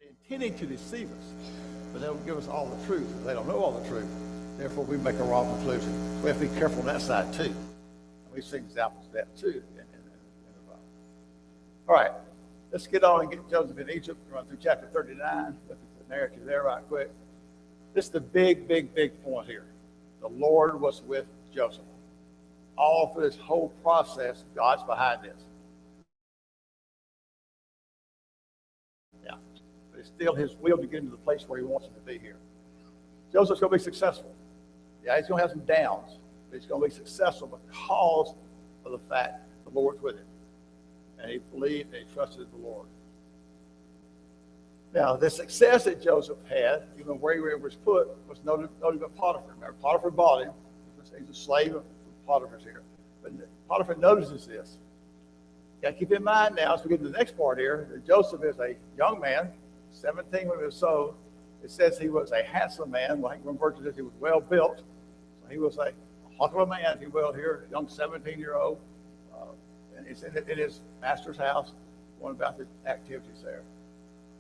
intending to deceive us, but they don't give us all the truth. They don't know all the truth. Therefore, we make a wrong conclusion. So we have to be careful on that side too. And we've seen examples of that too in the Bible. All right, let's get on and get Joseph in Egypt. Run through chapter 39. Look at the narrative there right quick. This is the big point here. The Lord was with Joseph. All through this whole process, God's behind this. Yeah. But it's still his will to get him to the place where he wants him to be here. Joseph's going to be successful. Yeah, he's going to have some downs, but he's going to be successful because of the fact the Lord's with him. And he believed and he trusted the Lord. Now, the success that Joseph had, even where he was put, was noted by Potiphar. Remember, Potiphar bought him. He's a slave of Potiphar's here. But Potiphar notices this. You got to keep in mind now, as we get to the next part here, that Joseph is a young man, 17 when he was sold. It says he was a handsome man. Like one version says he was well built. So he was a hunk of a man, if you will, here, a young 17-year-old. And he's in his master's house, going about the activities there.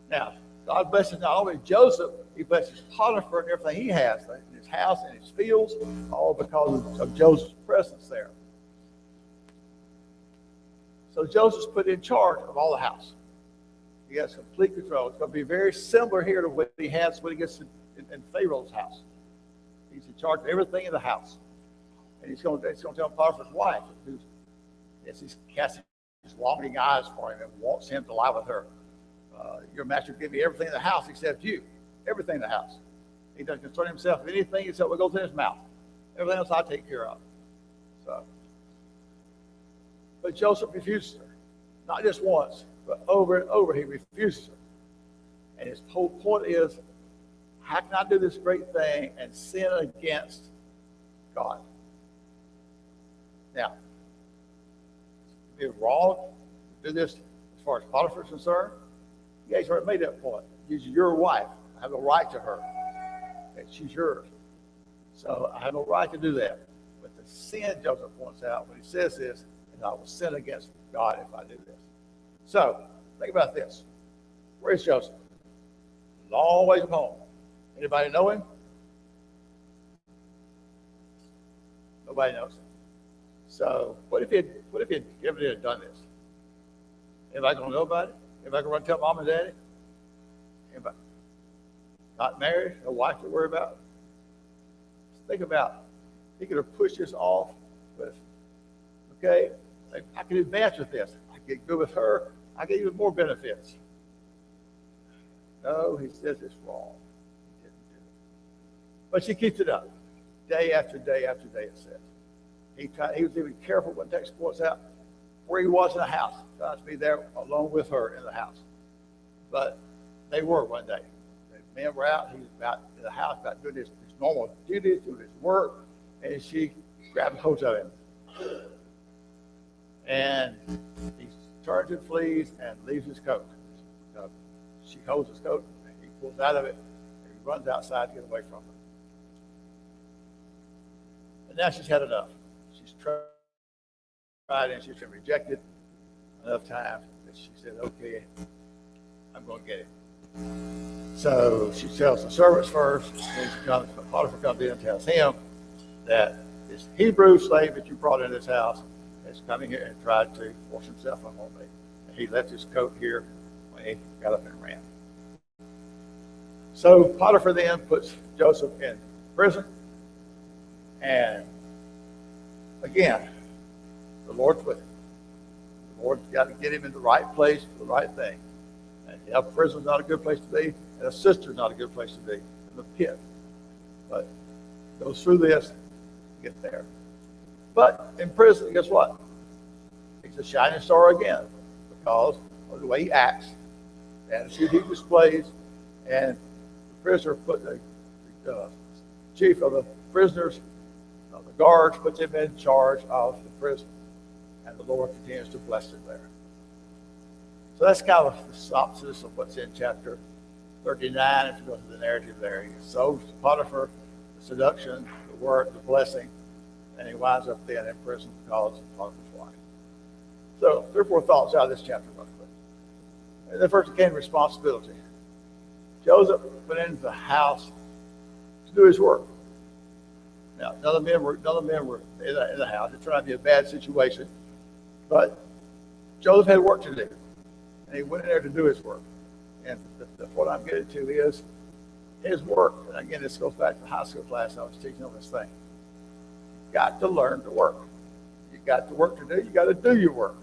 Now, God blesses not only Joseph, he blesses Potiphar and everything he has in his house and his fields, all because of Joseph's presence there. So Joseph's put in charge of all the house. He has complete control. It's going to be very similar here to what he has when he gets in Pharaoh's house. He's in charge of everything in the house. And he's going to tell Potiphar's wife, he's casting his longing eyes for him and wants him to lie with her. Your master give me everything in the house except you. Everything in the house. He doesn't concern himself with anything except what goes in his mouth. Everything else I take care of. So, but Joseph refuses her. Not just once, but over and over he refuses her. And his whole point is, how can I do this great thing and sin against God? Now, is it wrong to do this as far as Potiphar is concerned? Yeah, he's already made that point. She's your wife. I have a right to her. And she's yours. So I have no right to do that. But the sin, Joseph points out, when he says this, is I will sin against God if I do this. So, think about this. Where is Joseph? Long ways from home. Anybody know him? Nobody knows him. So, what if he had done this? Anybody going to know about it? Anybody going to tell mom and daddy? Anybody? Not married? No wife to worry about? Think about, he could have pushed this off with, okay, I can advance with this. I get good with her. I get even more benefits. No, he says it's wrong. He didn't do it. But she keeps it up. Day after day after day, it says. He was even careful when text points out where he was in the house. Trying to be there alone with her in the house. But they were one day. The men were out. He was about in the house, about doing his normal duties, doing his work. And she grabbed hold of him. And he turns and flees and leaves his coat. She holds his coat, and he pulls out of it, and he runs outside to get away from her. And now she's had enough. She's tried and she's been rejected enough times that she said, okay, I'm going to get it. So she tells the servants first, and Potiphar comes in and tells him that this Hebrew slave that you brought into this house is coming here and tried to force himself on me. And he left his coat here when he got up and ran. So Potiphar then puts Joseph in prison. And again, the Lord's with him. The Lord's got to get him in the right place for the right thing. And yeah, prison's not a good place to be, and a sister's not a good place to be, in the pit. But goes through this to get there. But in prison, guess what? He's a shining star again because of the way he acts, the attitude he displays, and the prisoner put the chief of the prisoners, the guards, puts him in charge of the prison, and the Lord continues to bless him there. So that's kind of the synopsis of what's in chapter 39. If you go to the narrative there, he sows Potiphar, the seduction, the work, the blessing, and he winds up then in prison because of Potiphar's wife. So 3 or 4 thoughts out of this chapter, real quick. And then first came responsibility. Joseph went into the house to do his work. Now, none of the men were in the house. It turned out to be a bad situation, but Joseph had work to do, and he went in there to do his work. And what I'm getting to is his work. And again, this goes back to the high school class I was teaching on this thing. You got to learn to work. You got the work to do. You got to do your work.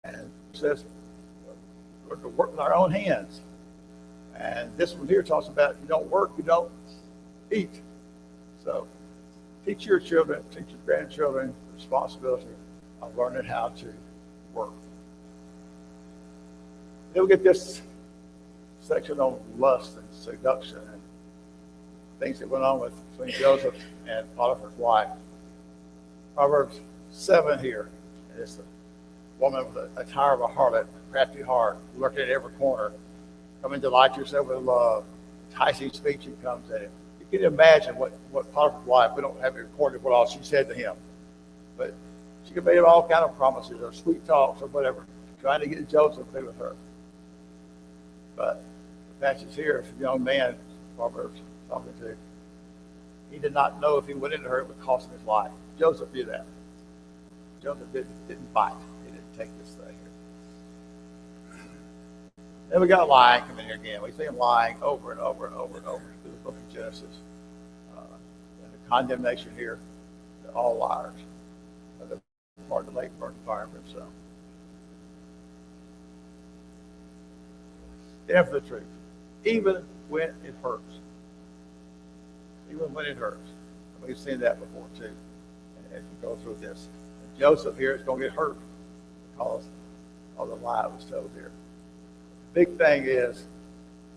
And it says we're to work with our own hands. And this one here talks about you don't work, you don't eat. So teach your children, teach your grandchildren the responsibility of learning how to work. Then we get this section on lust and seduction and things that went on between Joseph and Potiphar's wife. Proverbs 7 here, and it's the woman with a tire of a harlot, crafty heart, lurking at every corner, come and delight yourself with love, enticing speech that comes at him. You can imagine what Potiphar's wife, we don't have it recorded what all she said to him, but she could make him all kind of promises or sweet talks or whatever, trying to get Joseph to be with her. But the passage here, if a young man, Proverbs talking to, he did not know if he went into her, it would cost him his life. Joseph did that. Joseph didn't bite. He didn't take this thing here. Then we got lying coming here again. We see him lying over and over and over and over through the book of Genesis. And the condemnation here to all liars. The part of the lake burned fire for himself. Stand for the truth, even when it hurts. Even when it hurts. And we've seen that before too, as we go through this. And Joseph here is going to get hurt because of the lie that was told here. The big thing is,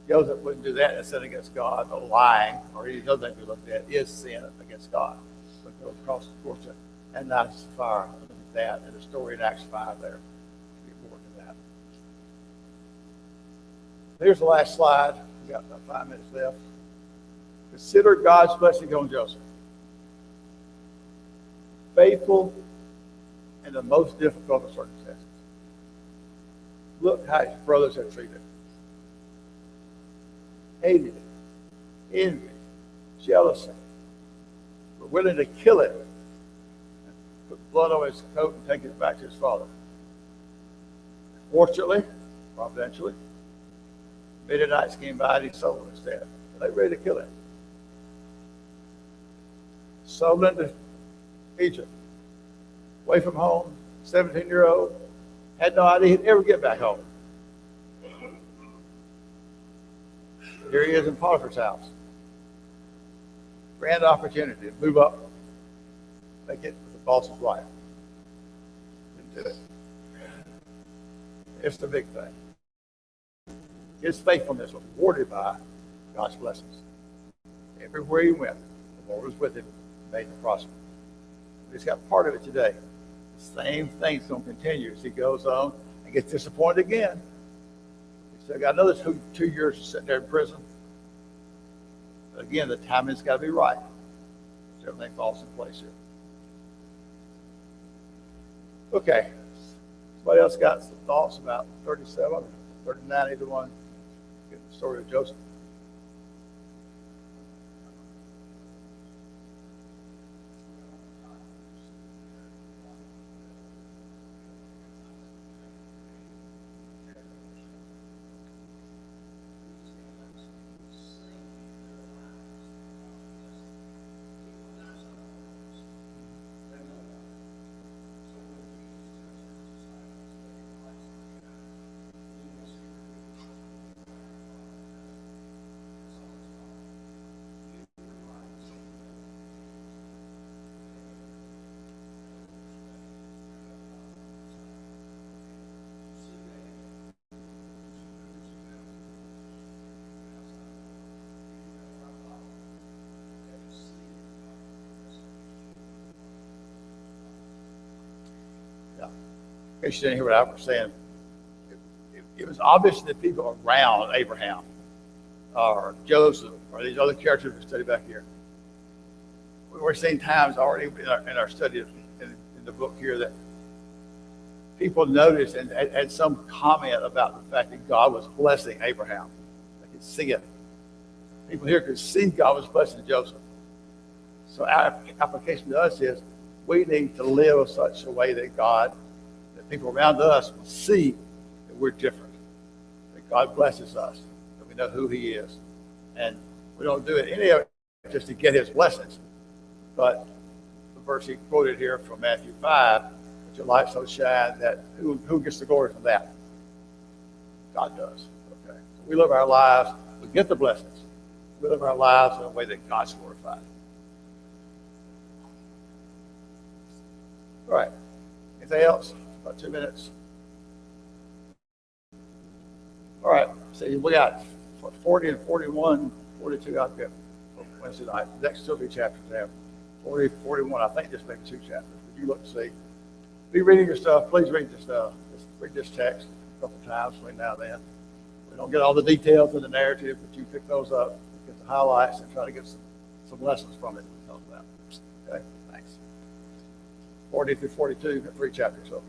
Joseph wouldn't do that and sin against God. The lying, or any other thing we looked at, is sin against God. So it goes across the torture and not the fire. Look at that in the story in Acts 5 there. Here's the last slide. We've got about 5 minutes left. Consider God's blessing on Joseph. Faithful in the most difficult of circumstances. Look how his brothers are treated. Hated, envy, jealousy. Were willing to kill it. Put blood on his coat and take it back to his father. Fortunately, providentially, Midianites came by and he sold him instead. They were ready to kill him. Sold into Egypt. Away from home, 17-year-old, had no idea he'd ever get back home. Here he is in Potiphar's house. Grand opportunity to move up, make it with the boss's wife. Didn't do it. It's the big thing. His faithfulness was rewarded by God's blessings. Everywhere he went, the Lord was with him, made him prosper. He's got part of it today. The same thing's going to continue as he goes on and gets disappointed again. He's still got another two years sitting there in prison. But again, the timing's got to be right. So everything falls in place here. Okay. Somebody else got some thoughts about 37 or 39, either one? Get the story of Joseph. In case you didn't hear what I was saying, it was obvious that people around Abraham or Joseph or these other characters we study back here, we're seeing times already in our study in the book here that people noticed and had some comment about the fact that God was blessing Abraham. They could see it. People here could see God was blessing Joseph. So our application to us is we need to live such a way that people around us will see that we're different, that God blesses us, that we know who he is. And we don't do it any of it just to get his blessings. But the verse he quoted here from Matthew 5, that your light so shine that who gets the glory from that? God does. Okay. So we live our lives, we get the blessings. We live our lives in a way that God's glorified. All right. Anything else? About 2 minutes. All right. See, we got 40 and 41, 42 out there Wednesday night. The next 2 chapters there. 40, 41, I think just maybe 2 chapters. But you look to see. Be reading your stuff. Please read this stuff. Just read this text a couple times between now and then. We don't get all the details of the narrative, but you pick those up, get the highlights, and try to get some lessons from it. Okay, thanks. 40 through 42, 3 chapters. Okay.